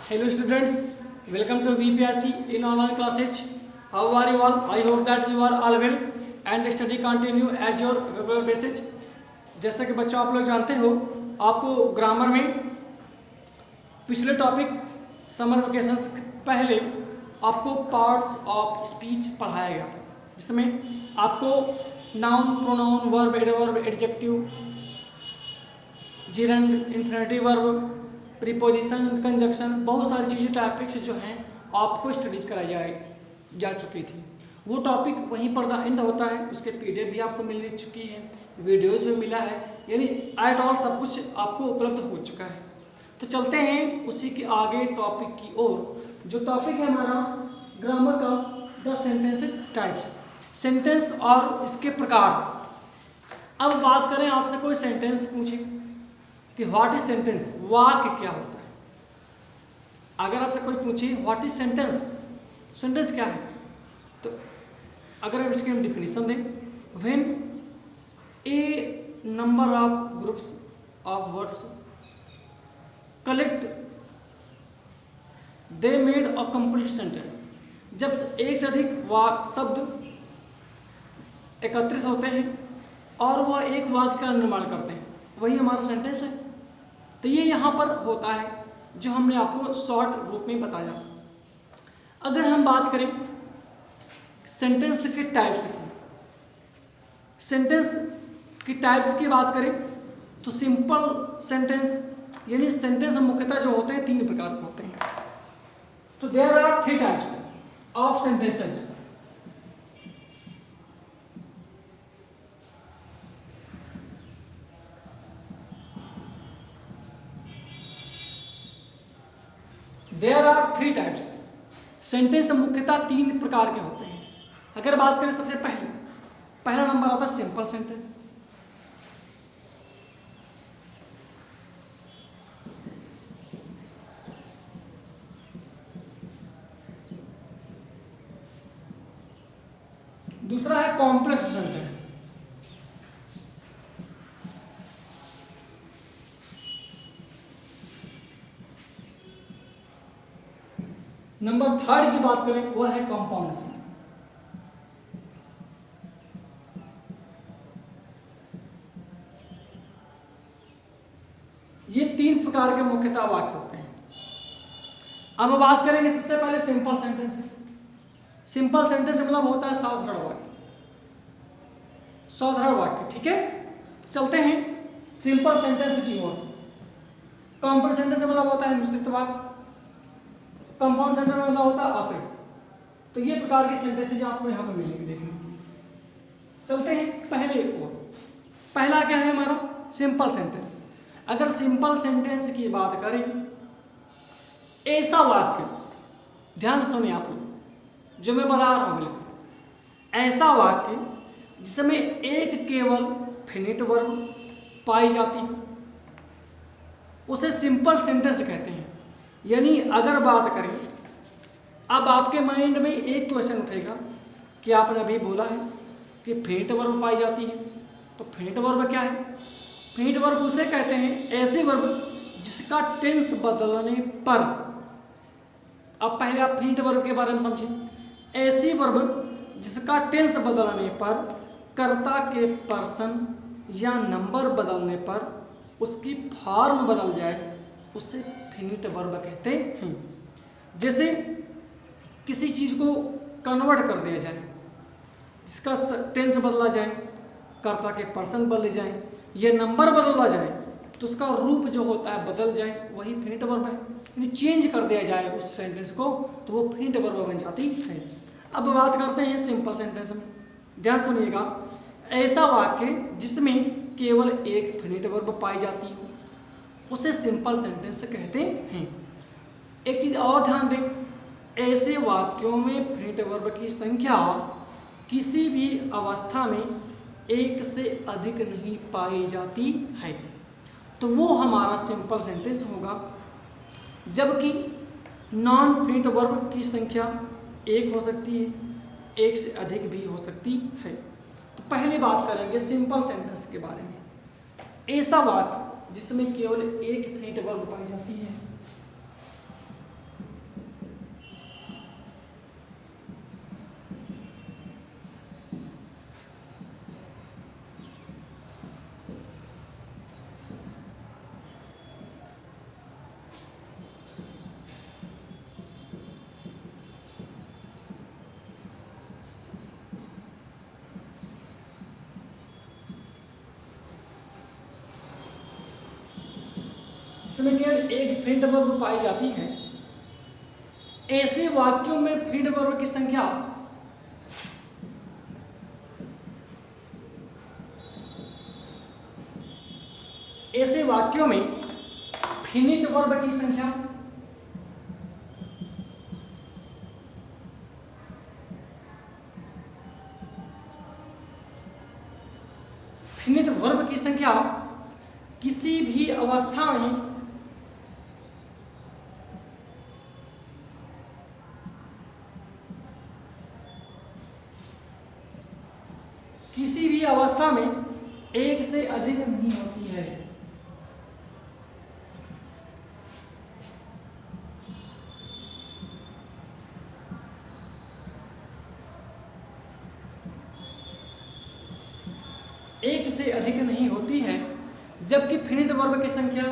Hello students, welcome to VPRC in online classes. How are you all? I hope that you are all well and study continue as your regular basis. जैसा कि बच्चों आप लोग जानते हो, आपको grammar में पिछले टॉपिक समर वेकेशन से पहले आपको पार्ट्स ऑफ स्पीच पढ़ाया गया था, जिसमें आपको noun, pronoun, verb, adverb, adjective, gerund, infinitive verb, preposition, conjunction, बहुत सारी चीज़ें टॉपिक्स जो हैं आपको स्टडीज कराई जा चुकी थी। वो टॉपिक वहीं पर द एंड होता है। उसके पीडीएफ भी आपको मिल चुकी है, वीडियोज़ भी मिला है, यानी एट ऑल सब कुछ आपको उपलब्ध हो चुका है। तो चलते हैं उसी के आगे टॉपिक की ओर। जो टॉपिक है हमारा ग्रामर का, द सेंटेंसेस टाइप्स, सेंटेंस और इसके प्रकार। अब बात करें, आपसे कोई सेंटेंस पूछे कि व्हाट इज सेंटेंस, वाक्य क्या होता है। अगर आपसे कोई पूछे व्हाट इज सेंटेंस, सेंटेंस क्या है, तो अगर आप इसकी हम डिफिनीशन दें, when A number of groups of words collect they made a complete sentence. जब एक से अधिक शब्द एकत्रित होते हैं और वह एक वाक्य का निर्माण करते हैं, वही हमारा सेंटेंस है। तो ये यहाँ पर होता है जो हमने आपको शॉर्ट रूप में बताया। अगर हम बात करें सेंटेंस के टाइप्स की, सेंटेंस की टाइप्स की बात करें तो सिंपल सेंटेंस, यानी सेंटेंस मुख्यतः जो होते हैं तीन प्रकार के होते हैं। तो there are three types of sentences. There are three types, sentence मुख्यतः तीन प्रकार के होते हैं। अगर बात करें सबसे पहला नंबर आता है सिंपल सेंटेंस। दूसरा है कॉम्प्लेक्स सेंटेंस। नंबर थर्ड की बात करें वह है कंपाउंड सेंटेंस। ये तीन प्रकार के मुख्यतः वाक्य होते हैं। अब बात करेंगे सबसे पहले सिंपल सेंटेंस। सिंपल सेंटेंस मतलब होता है साधारण वाक्य, साधारण वाक्य, ठीक है। चलते हैं सिंपल सेंटेंस की ओर। कॉम्प्लेक्स सेंटेंस मतलब होता है मिश्रित वाक्य, कंपाउंड सेंटेंस मतलब होता है आश्रित। तो ये प्रकार के सेंटेंसेस आपको यहाँ पर मिलेंगे देखने के लिए। चलते हैं पहले ओर। पहला क्या है हमारा सिंपल सेंटेंस। अगर सिंपल सेंटेंस की बात करें, ऐसा वाक्य, ध्यान से सुनिए आप लोग जो मैं बता रहा हूं, बिल्कुल ऐसा वाक्य जिसमें एक केवल फिनिट वर्ब पाई जाती है, उसे सिंपल सेंटेंस कहते हैं। यानी अगर बात करें, अब आपके माइंड में एक क्वेश्चन उठेगा कि आपने अभी बोला है कि फिनिट वर्ब पाई जाती है, तो फिनिट वर्ब क्या है? फिनिट वर्ब उसे कहते हैं ऐसे वर्ब जिसका टेंस बदलने पर, अब पहले आप फिनिट वर्ब के बारे में समझें। ऐसी वर्ब जिसका टेंस बदलने पर, कर्ता के पर्सन या नंबर बदलने पर उसकी फॉर्म बदल जाए, उसे फिनिट वर्ब कहते हैं। जैसे किसी चीज़ को कन्वर्ट कर दिया जाए, जिसका टेंस बदला जाए, कर्ता के पर्सन बदले जाए या नंबर बदला जाए, तो उसका रूप जो होता है बदल जाए, वही फिनिट वर्ब है। यानी चेंज कर दिया जाए उस सेंटेंस को, तो वो फिनिट वर्ब बन जाती है। अब बात करते हैं सिंपल सेंटेंस में। ध्यान सुनिएगा, ऐसा वाक्य जिसमें केवल एक फिनिट वर्ब पाई जाती हो, उसे सिंपल सेंटेंस कहते हैं। एक चीज और ध्यान दें, ऐसे वाक्यों में फिनिट वर्ब की संख्या किसी भी अवस्था में एक से अधिक नहीं पाई जाती है, तो वो हमारा सिंपल सेंटेंस होगा। जबकि नॉन फिनिट वर्ब की संख्या एक हो सकती है, एक से अधिक भी हो सकती है। तो पहले बात करेंगे सिंपल सेंटेंस के बारे में। ऐसा वाक्य जिसमें केवल एक फिनिट वर्ब पाई जाती है, जिसमें केवल एक फिनिट वर्ब पाई जाती है, ऐसे वाक्यों में फिनिट वर्ब की संख्या ऐसे वाक्यों में फिनिट वर्ब की संख्या फिनिट वर्ब की संख्या किसी भी अवस्था में किसी भी अवस्था में एक से अधिक नहीं होती है। एक से अधिक नहीं होती है, जबकि फिनिट वर्ब की संख्या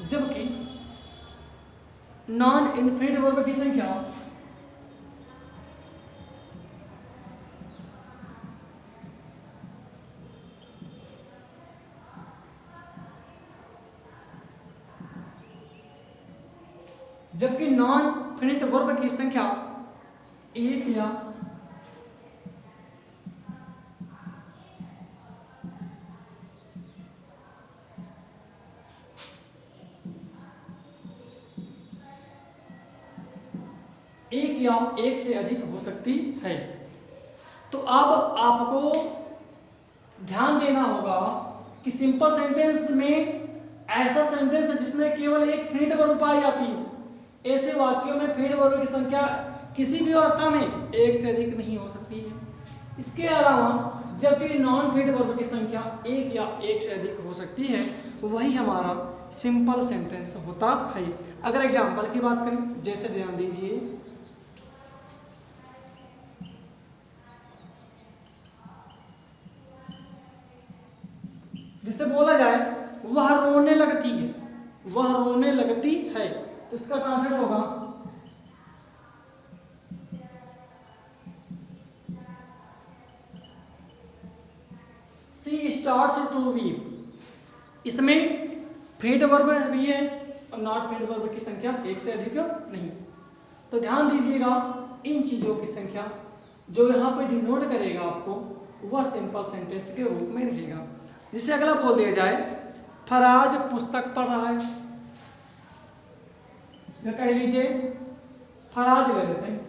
जबकि नॉन इनफिनिट वर्ब की संख्या जबकि नॉन फिनिट वर्ब की संख्या एक या एक से अधिक हो सकती है। तो अब आपको ध्यान देना होगा कि सिंपल सेंटेंस में ऐसा सेंटेंस है जिसमें केवल एक फिनिट वर्ब पाई जाती है, ऐसे वाक्यों में फिनिट वर्ब की संख्या किसी भी अवस्था में एक से अधिक नहीं हो सकती है। इसके अलावा जबकि नॉन फिनिट वर्ब की संख्या एक या एक से अधिक हो सकती है, वही हमारा सिंपल सेंटेंस होता है। अगर एग्जाम्पल की बात करें, जैसे ध्यान दीजिए, जिससे बोला जाए वह रोने लगती है, वह रोने लगती है, तो इसका ट्रांसलेट होगा शी स्टार्ट्स टू वीप। इसमें फिनिट वर्ब भी है और नॉट फिनिट वर्ब की संख्या एक से अधिक नहीं। तो ध्यान दीजिएगा, इन चीजों की संख्या जो यहाँ पे डिनोट करेगा आपको, वह सिंपल सेंटेंस के रूप में रहेगा। जिसे अगला बोल दिया जाए, फराज पुस्तक पढ़ रहा है, या कह लीजिए फराज ले लेते हैं।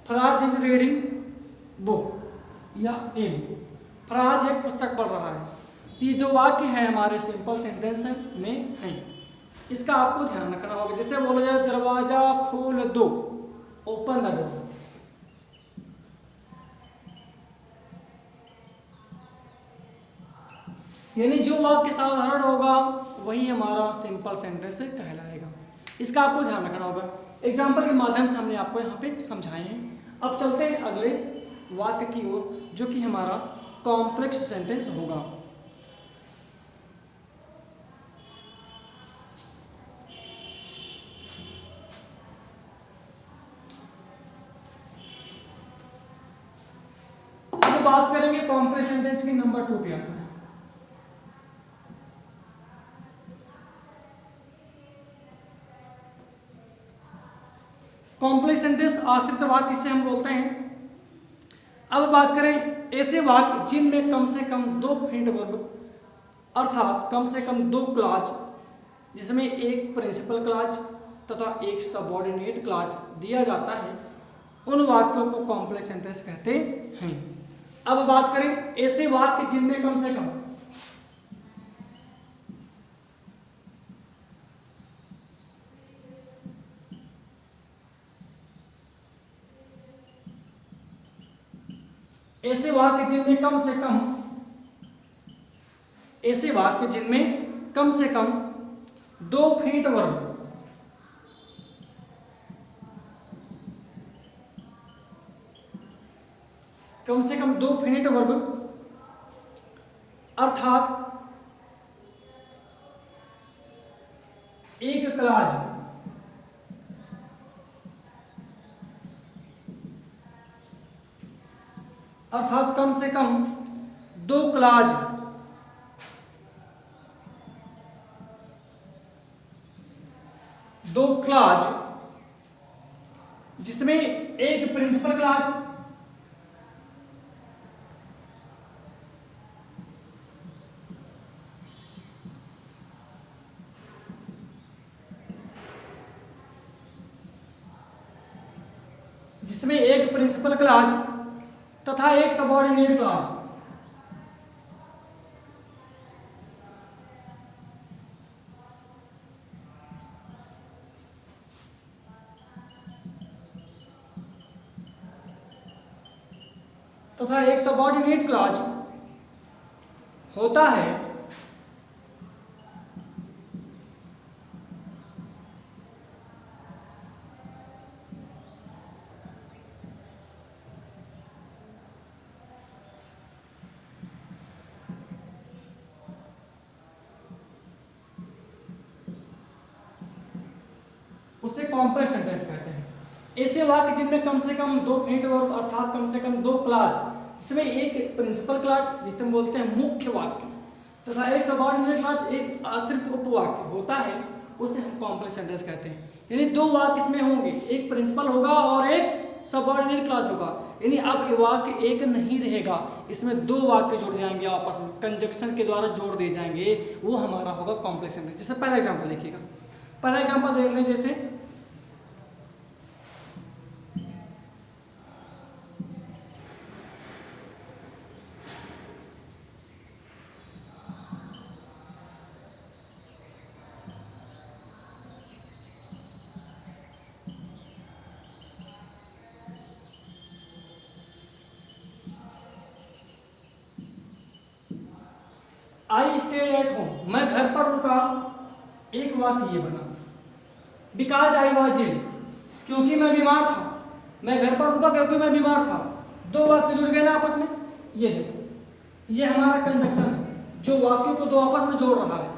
फराज इज रीडिंग बुक या ए बुक। फराज एक पुस्तक पढ़ रहा है। ये जो वाक्य है हमारे सिंपल सेंटेंस में है, इसका आपको ध्यान रखना होगा। जैसे बोला जाए दरवाजा खोल दो, ओपन द डोर। यानी जो वाक्य साधारण होगा वही हमारा सिंपल सेंटेंस कहलाएगा। इसका आपको ध्यान रखना होगा। एग्जाम्पल के माध्यम से हमने आपको यहाँ पे समझाए हैं। अब चलते हैं अगले वाक्य की ओर, जो कि हमारा कॉम्प्लेक्स सेंटेंस होगा। अब बात करेंगे कॉम्प्लेक्स सेंटेंस की नंबर 2 पे आता है। कॉम्प्लेक्स सेंटेंस आश्रित वाक्य जिसे हम बोलते हैं। अब बात करें ऐसे वाक्य जिनमें कम से कम दो फिनिट वर्ब अर्थात कम से कम दो क्लॉज, जिसमें एक प्रिंसिपल क्लॉज तथा एक सबऑर्डिनेट क्लॉज दिया जाता है, उन वाक्यों को कॉम्प्लेक्स सेंटेंस कहते हैं। अब बात करें ऐसे वाक्य जिनमें कम से कम ऐसे वाक्य जिनमें कम से कम दो फिनिट वर्ब अर्थात एक क्लाज अर्थात कम से कम 2 क्लाज जिसमें एक प्रिंसिपल क्लाज तथा एक सबऑर्डिनेट क्लाज। तथा एक सबऑर्डिनेट क्लाज होता है उसे कॉम्प्लेक्स सेंटेंस कहते हैं। ऐसे वाक्य जिनमें कम से कम 2 फेट वर्ब अर्थात कम से कम 2 क्लाज इसमें एक प्रिंसिपल क्लाज जिसे हम बोलते हैं मुख्य वाक्य तथा एक सबऑर्डिनेट क्लाज एक आश्रित उपवाक्य होता है उसे हम कॉम्प्लेक्स सेंटेंस कहते हैं। यानी 2 वाक्य इसमें होंगे, एक प्रिंसिपल होगा और एक सबऑर्डिनेट क्लाज होगा। यानी अब वाक्य एक नहीं रहेगा, इसमें 2 वाक्य जुड़ जाएंगे आपस में, कंजक्शन के द्वारा जोड़ दिए जाएंगे, वो हमारा होगा कॉम्प्लेक्स सेंटेंस। जैसे पहला एग्जांपल देखिएगा, पहला एग्जांपल देख लें, जैसे आई स्टेड एट होम, मैं घर पर रुका। एक वाक्य ये बना, बिकॉज आई वॉज इल, क्योंकि मैं बीमार था। मैं घर पर रुका क्योंकि मैं बीमार था। 2 वाक्य जुड़ गए ना आपस में। ये देखो, ये हमारा कंजक्शन है जो वाक्यों को 2 आपस में जोड़ रहा है।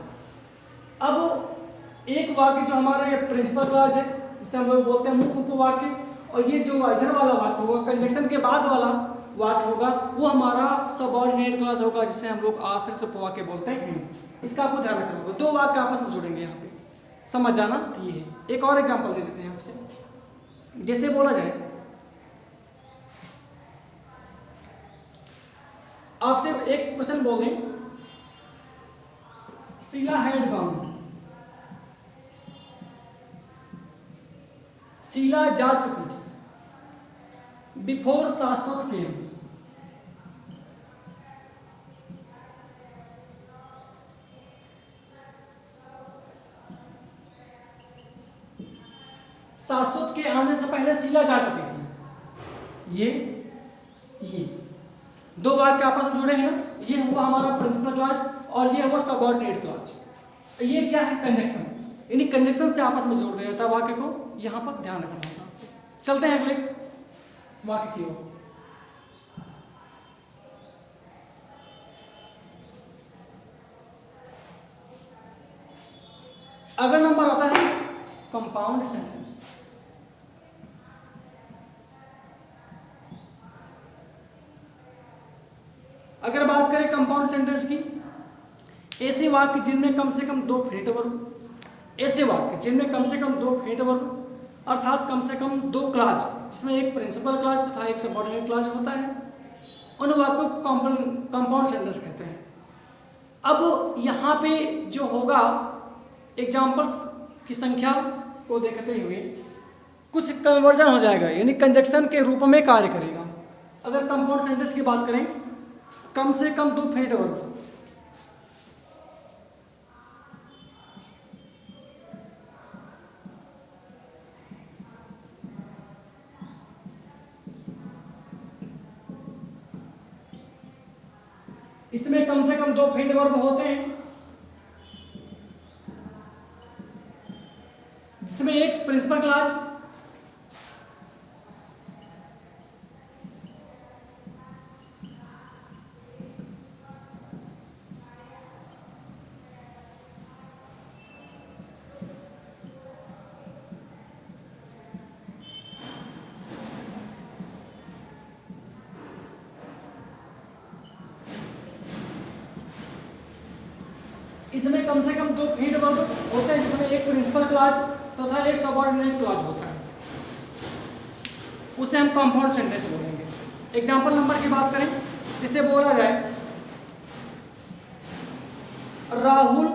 अब एक वाक्य जो हमारा ये प्रिंसिपल क्लाज है जिसे हम लोग बोलते हैं मुख्य उपवाक्य, और ये जो इधर वाला वाक्य होगा कंजक्शन के बाद वाला वाक्य होगा वो हमारा सबऑर्डिनेट क्लाज होगा जिसे हम लोग आश्रित उपवाक्य बोलते हैं। इसका आपको ध्यान रखना होगा, 2 वाक्य आपस में जुड़ेंगे, यहाँ पे समझ जाना। ये है। एक और एग्जांपल दे देते हैं आपसे। जैसे बोला जाए, आपसे एक क्वेश्चन बोल दें, शीला हैड गॉन, शीला जा चुकी थी, बिफोर शाश्वत केम, शाश्वत के आने से पहले शीला जा चुकी थी। ये 2 वाक्य आपस में जुड़े हैं। ये हुआ हमारा प्रिंसिपल क्लाज और ये हुआ सबऑर्डिनेट क्लाज। ये क्या है? कंजक्शन, यानी कंजक्शन से आपस में जोड़ दिया जाता है वाक्य को। यहाँ पर ध्यान रखना होगा। चलते हैं अगले वाक्य की ओर। अगला नंबर आता है कंपाउंड सेंटेंस। अगर बात करें कंपाउंड सेंटेंस की, ऐसे वाक्य जिनमें कम से कम 2 फेट वर्ब, ऐसे वाक्य जिनमें कम से कम 2 फेट वर्ब अर्थात कम से कम 2 क्लाज जिसमें एक प्रिंसिपल क्लाज तथा एक सबऑर्डिनेट क्लाज होता है, उन वाक्यों को कंपाउंड सेंटेंस कहते हैं। अब यहाँ पे जो होगा एग्जाम्पल्स की संख्या को देखते हुए कुछ कन्वर्जन हो जाएगा, यानी कंजक्शन के रूप में कार्य करेगा। अगर कंपाउंड सेंटेंस की बात करें, कम से कम 2 फेट वर्ब, इसमें कम से कम 2 फेट वर्ब होते हैं जिसमें एक प्रिंसिपल क्लाज इसमें कम से कम 2 फीड वर्ब होते हैं, जिसमें एक प्रिंसिपल क्लॉज तथा एक सबऑर्डिनेट क्लॉज होता है, उसे हम कंपाउंड सेंटेंस बोलेंगे। एग्जाम्पल नंबर की बात करें, इसे बोला जाए Rahul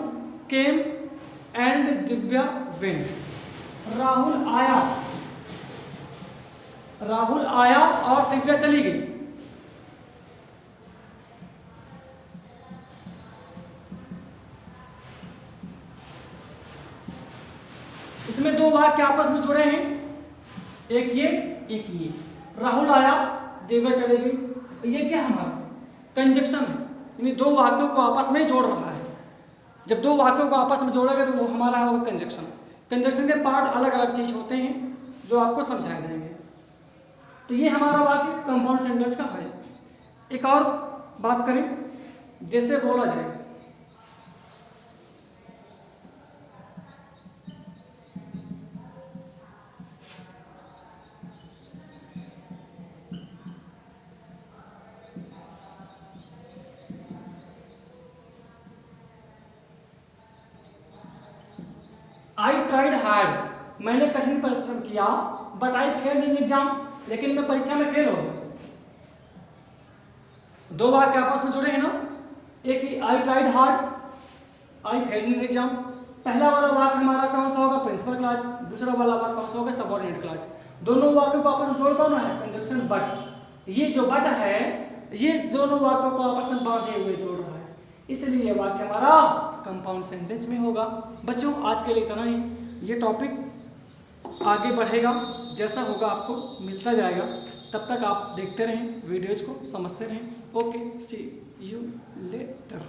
came and Divya went. Rahul आया और दिव्या चली गई। इसमें 2 वाक्य आपस में जुड़े हैं, एक ये। राहुल आया, दिव्या चली गई। ये क्या हमारा कंजक्शन है, यानी 2 वाक्यों को आपस में जोड़ रहा है। जब 2 वाक्यों को आपस में जोड़ेगा तो वो हमारा होगा कंजक्शन। कंजक्शन के पार्ट अलग अलग चीज होते हैं जो आपको समझाए जाएंगे। तो ये हमारा वाक्य कंपाउंड सेंटेंस का है। एक और बात करें, जैसे बोला जाए I tried hard, मैंने कठिन परिश्रम किया, but I fail in exam, लेकिन मैं परीक्षा में फेल हो गया। 2 वाक्य आपस में जुड़े हैं ना, एक I tried hard, I fail in exam. पहला वाला वाक्य हमारा कौन सा होगा, प्रिंसिपल क्लॉज, दूसरा वाला वाक्य कौन सा होगा, सबऑर्डिनेट क्लॉज। दोनों वाक्यों को आपस में जोड़ कौन है, कंजक्शन बट। ये जो बट है ये दोनों वाक्यों को आपस में बांधे हुए जोड़ रहा है, इसलिए ये वाक्य हमारा कंपाउंड सेंटेंस में होगा। बच्चों आज के लिए इतना ही, ये टॉपिक आगे बढ़ेगा, जैसा होगा आपको मिलता जाएगा। तब तक आप देखते रहें वीडियोज को, समझते रहें। Okay, see you letter.